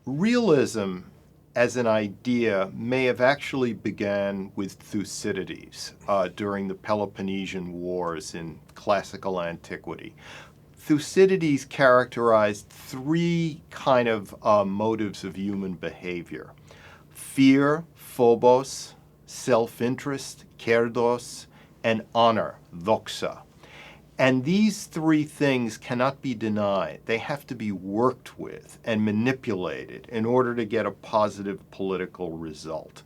Realism as an idea may have actually began with Thucydides during the Peloponnesian Wars in classical antiquity. Thucydides characterized three kind of motives of human behavior: fear, phobos; self-interest, kerdos; and honor, doxa. And these three things cannot be denied. They have to be worked with and manipulated in order to get a positive political result.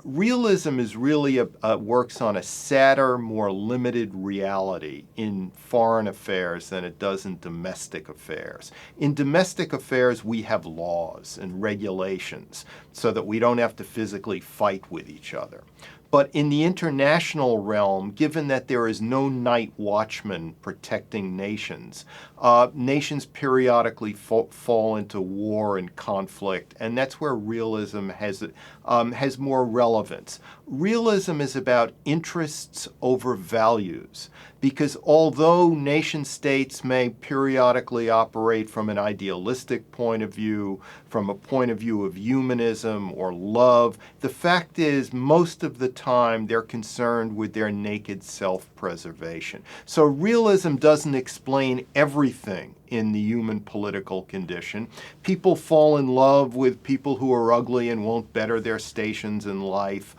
Realism is really works on a sadder, more limited reality in foreign affairs than it does in domestic affairs. In domestic affairs, we have laws and regulations so that we don't have to physically fight with each other. But in the international realm, given that there is no night watchman protecting nations, nations periodically fall into war and conflict, and that's where realism has more relevance. Realism is about interests over values, because although nation states may periodically operate from an idealistic point of view, from a point of view of humanism or love, the fact is most of the time they're concerned with their naked self-preservation. So realism doesn't explain everything in the human political condition. People fall in love with people who are ugly and won't better their stations in life.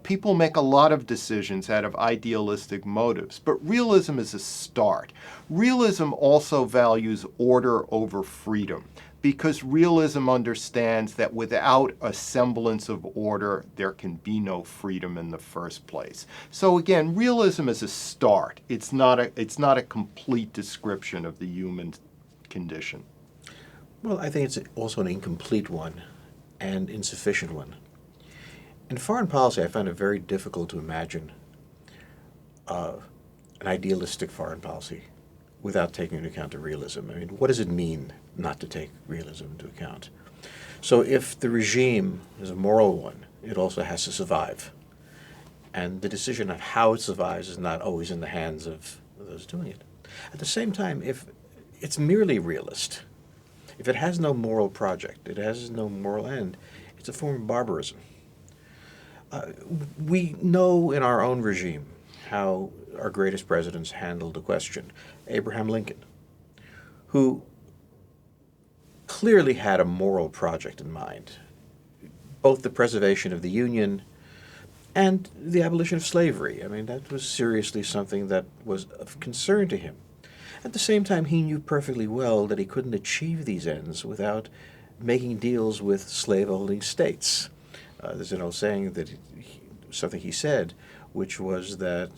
People make a lot of decisions out of idealistic motives, but realism is a start. Realism also values order over freedom, because realism understands that without a semblance of order, there can be no freedom in the first place. So again, realism is a start. It's not a complete description of the human condition. Well, I think it's also an incomplete one and insufficient one. In foreign policy, I find it very difficult to imagine an idealistic foreign policy without taking into account the realism. I mean, what does it mean not to take realism into account? So if the regime is a moral one, it also has to survive. And the decision of how it survives is not always in the hands of those doing it. At the same time, if it's merely realist, if it has no moral project, it has no moral end, it's a form of barbarism. We know in our own regime how our greatest presidents handled the question. Abraham Lincoln, who clearly had a moral project in mind, both the preservation of the Union and the abolition of slavery. I mean, that was seriously something that was of concern to him. At the same time, he knew perfectly well that he couldn't achieve these ends without making deals with slave-holding states. There's an old saying that something he said, which was that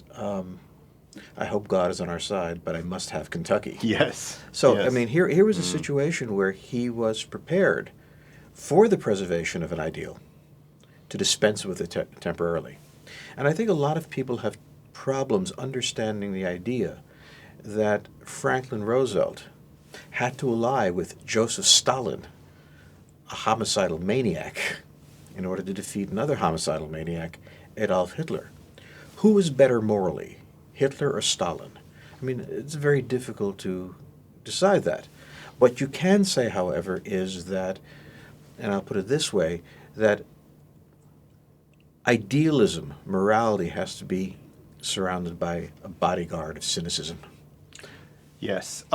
I hope God is on our side, but I must have Kentucky. Yes. So, yes. I mean, here was a situation where he was prepared for the preservation of an ideal to dispense with it temporarily. And I think a lot of people have problems understanding the idea that Franklin Roosevelt had to ally with Joseph Stalin, a homicidal maniac, in order to defeat another homicidal maniac, Adolf Hitler. Who was better morally, Hitler or Stalin? I mean, it's very difficult to decide that. What you can say, however, is that, and I'll put it this way, that idealism, morality, has to be surrounded by a bodyguard of cynicism. Yes.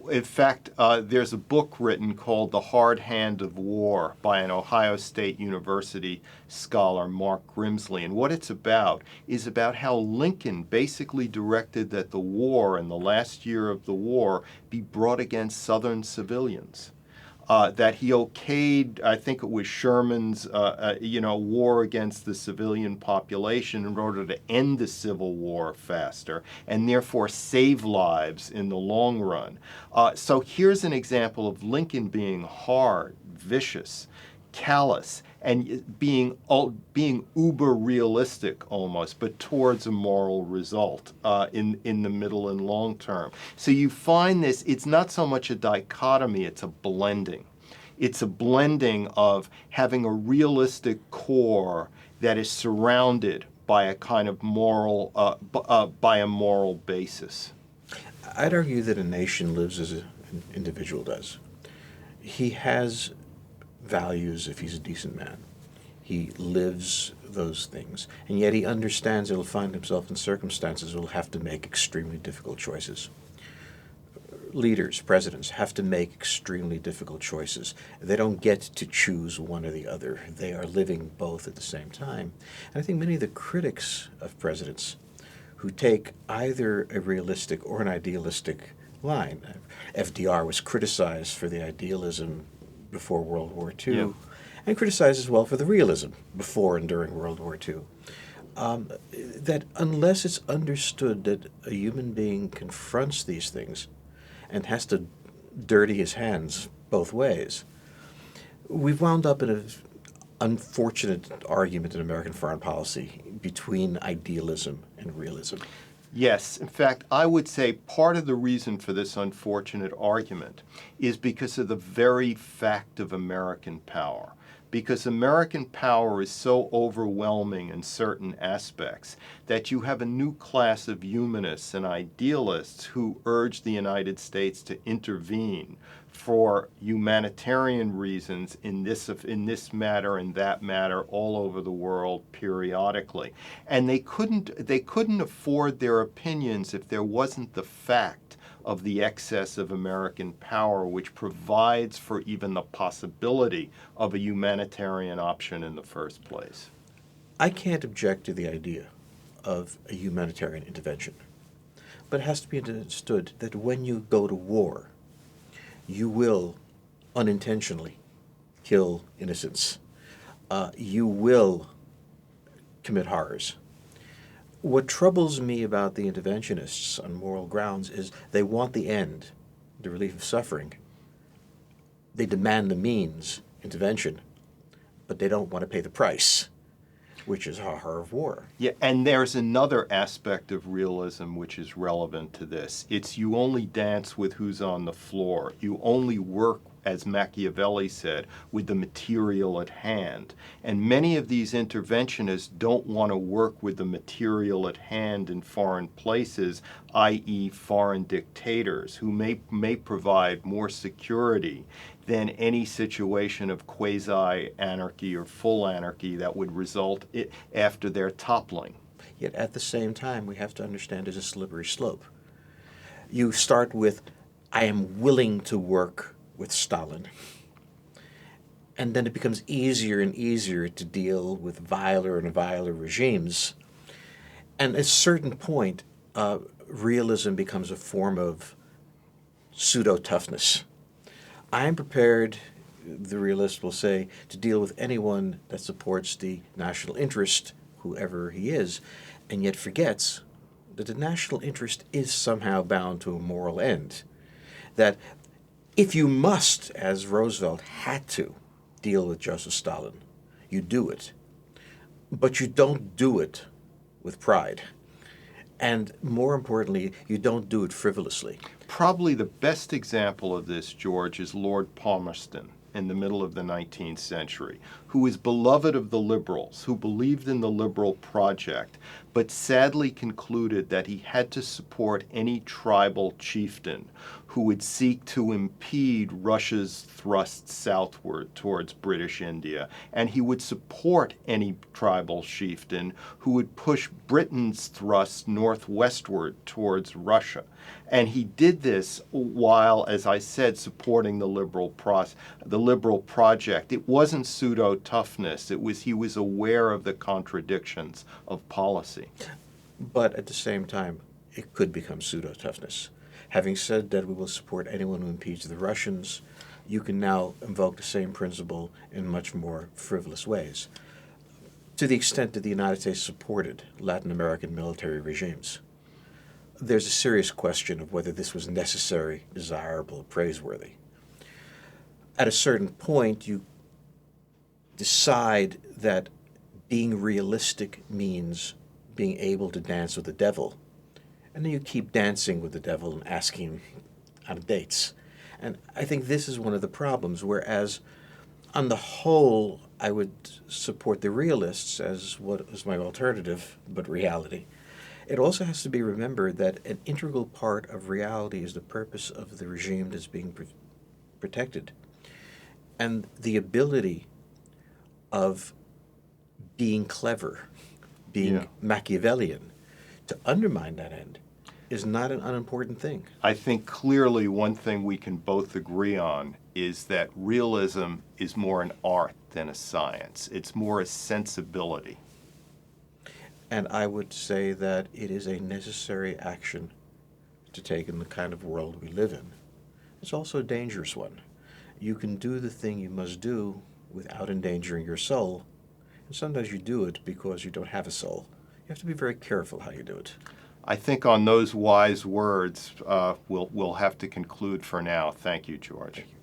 In fact, there's a book written called The Hard Hand of War by an Ohio State University scholar, Mark Grimsley. And what it's about is about how Lincoln basically directed that the war, in the last year of the war, be brought against Southern civilians. That he okayed, I think it was Sherman's, war against the civilian population in order to end the Civil War faster and therefore save lives in the long run. So here's an example of Lincoln being hard, vicious, callous, and being uber realistic almost, but towards a moral result in the middle and long term. So you find this, it's not so much a dichotomy, it's a blending. It's a blending of having a realistic core that is surrounded by a kind of moral, by a moral basis. I'd argue that a nation lives as an individual does. He has values if he's a decent man. He lives those things, and yet he understands he'll find himself in circumstances where he'll have to make extremely difficult choices. Leaders, presidents, have to make extremely difficult choices. They don't get to choose one or the other. They are living both at the same time. And I think many of the critics of presidents who take either a realistic or an idealistic line. FDR was criticized for the idealism before World War II, Yeah. and criticized as well for the realism before and during World War II. That unless it's understood that a human being confronts these things and has to dirty his hands both ways, we've wound up in an unfortunate argument in American foreign policy between idealism and realism. Yes, in fact, I would say part of the reason for this unfortunate argument is because of the very fact of American power. Because American power is so overwhelming in certain aspects that you have a new class of humanists and idealists who urge the United States to intervene for humanitarian reasons in this matter and that matter all over the world periodically. And they couldn't afford their opinions if there wasn't the fact of the excess of American power, which provides for even the possibility of a humanitarian option in the first place. I can't object to the idea of a humanitarian intervention, but it has to be understood that when you go to war, you will unintentionally kill innocents. You will commit horrors. What troubles me about the interventionists on moral grounds is they want the end, the relief of suffering. They demand the means, intervention, but they don't want to pay the price, which is a horror of war. Yeah, and there's another aspect of realism which is relevant to this. It's you only dance with who's on the floor. You only work, as Machiavelli said, with the material at hand. And many of these interventionists don't want to work with the material at hand in foreign places, i.e. foreign dictators, who may provide more security than any situation of quasi-anarchy or full anarchy that would result after their toppling. Yet at the same time, we have to understand it's a slippery slope. You start with, I am willing to work with Stalin. And then it becomes easier and easier to deal with viler and viler regimes. And at a certain point, realism becomes a form of pseudo-toughness. I am prepared, the realist will say, to deal with anyone that supports the national interest, whoever he is, and yet forgets that the national interest is somehow bound to a moral end. That if you must, as Roosevelt had to, deal with Joseph Stalin, you do it. But you don't do it with pride. And more importantly, you don't do it frivolously. Probably the best example of this, George, is Lord Palmerston in the middle of the 19th century, who was beloved of the liberals, who believed in the liberal project, but sadly concluded that he had to support any tribal chieftain who would seek to impede Russia's thrust southward towards British India, and he would support any tribal chieftain who would push Britain's thrust northwestward towards Russia. And he did this while, as I said, supporting the liberal project. It wasn't pseudo-toughness. He was aware of the contradictions of policy. But at the same time, it could become pseudo-toughness. Having said that we will support anyone who impedes the Russians, you can now invoke the same principle in much more frivolous ways. To the extent that the United States supported Latin American military regimes, there's a serious question of whether this was necessary, desirable, praiseworthy. At a certain point, you decide that being realistic means being able to dance with the devil. And then you keep dancing with the devil and asking him on dates. And I think this is one of the problems, whereas on the whole, I would support the realists as what is my alternative, but reality. It also has to be remembered that an integral part of reality is the purpose of the regime that's being protected. And the ability of being clever, being Yeah. Machiavellian, to undermine that end is not an unimportant thing. I think clearly one thing we can both agree on is that realism is more an art than a science. It's more a sensibility. And I would say that it is a necessary action to take in the kind of world we live in. It's also a dangerous one. You can do the thing you must do without endangering your soul, and sometimes you do it because you don't have a soul. You have to be very careful how you do it. I think on those wise words, we'll have to conclude for now. Thank you, George. Thank you.